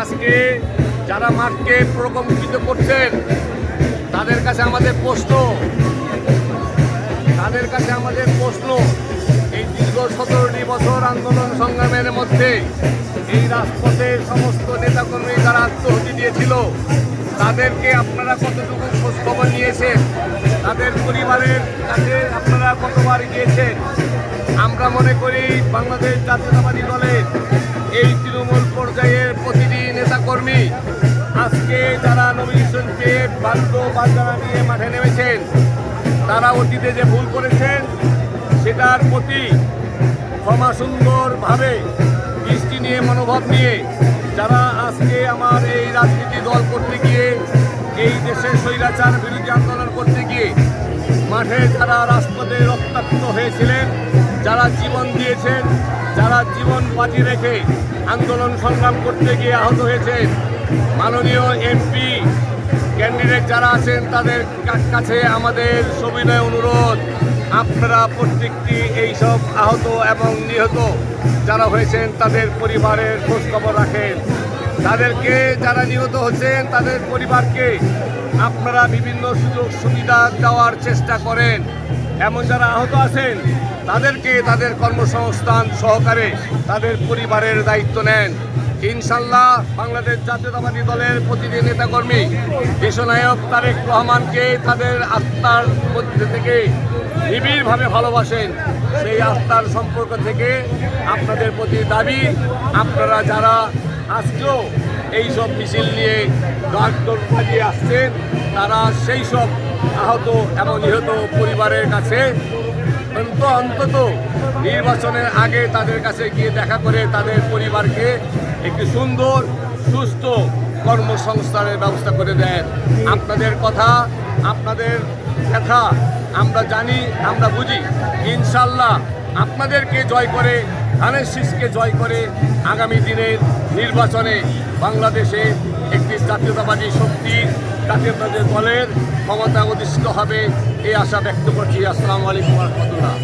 আজকে যারা মাঠকে প্রকম্পিত করছেন তাদের কাছে আমাদের প্রশ্ন এই দীর্ঘ 17টি বছর আন্দোলন সংগ্রামের মধ্যে এই রাজপথের সমস্ত নেতাকর্মী যারা আত্মহতি দিয়েছিল তাদেরকে আপনারা কতটুকু খোঁজখবর নিয়েছেন, তাদের পরিবারের কাছে আপনারা কতবার গিয়েছেন? আমরা মনে করি বাংলাদেশ জাতীয়তাবাদী দলের এই তৃণমূল পর্যায়ের প্রতিটি নেতাকর্মী আজকে যারা নমিনেশন পেয়ে বাধ্যবাধকতা নিয়ে মাঠে নেমেছেন, তারা অতীতে যে ভুল করেছেন সেটার প্রতি ক্ষমা সুন্দরভাবে দৃষ্টি নিয়ে মনোভাব নিয়ে যারা আজকে আমার এই রাজনীতি দল করতে গিয়ে এই দেশের স্বৈরাচার বিরোধী আন্দোলন করতে গিয়ে মাঠে যারা রাজপথে রক্তাক্ত হয়েছিলেন, যারা জীবন দিয়েছেন, যারা জীবন বাজি রেখে আন্দোলন সংগ্রাম করতে গিয়ে আহত হয়েছেন, মাননীয় এমপি ক্যান্ডিডেট যারা আছেন তাদের কাছে আমাদের সবিনয় অনুরোধ, আপনারা প্রত্যেকটি এইসব আহত এবং নিহত যারা হয়েছেন তাদের পরিবারের খোঁজখবর রাখেন। তাদেরকে যারা নিহত হচ্ছেন তাদের পরিবারকে আপনারা বিভিন্ন সুযোগ সুবিধা দেওয়ার চেষ্টা করেন। এমন যারা আহত আছেন তাদেরকে তাদের কর্মসংস্থান সহকারে তাদের পরিবারের দায়িত্ব নেন। ইনশাল্লাহ বাংলাদেশ জাতীয়তাবাদী দলের প্রতিটি নেতাকর্মী দেশনায়ক তারেক রহমানকে তাদের আত্মার মধ্যে থেকে নিবিড়ভাবে ভালোবাসেন। সেই আত্মার সম্পর্ক থেকে আপনাদের প্রতি দাবি, আপনারা যারা আজকেও এইসব মিছিল নিয়ে গাড়ি আসছেন তারা সেই সব আহত এবং নিহত পরিবারের কাছে অন্তত নির্বাচনের আগে তাদের কাছে গিয়ে দেখা করে তাদের পরিবারকে একটি সুন্দর সুস্থ কর্মসংস্থানের ব্যবস্থা করে দেন। আপনাদের কথা, আপনাদের ব্যথা আমরা জানি, আমরা বুঝি। ইনশাল্লাহ আপনাদেরকে জয় করে, ধানের শীষকে জয় করে আগামী দিনের নির্বাচনে বাংলাদেশে একটি জাতীয়তাবাদী শক্তি, জাতীয়তাবাদী দলের ক্ষমতা অধিষ্ঠিত হবে এই আশা ব্যক্ত করছি। আসসালামু আলাইকুম ওয়া রাহমাতুল্লাহ।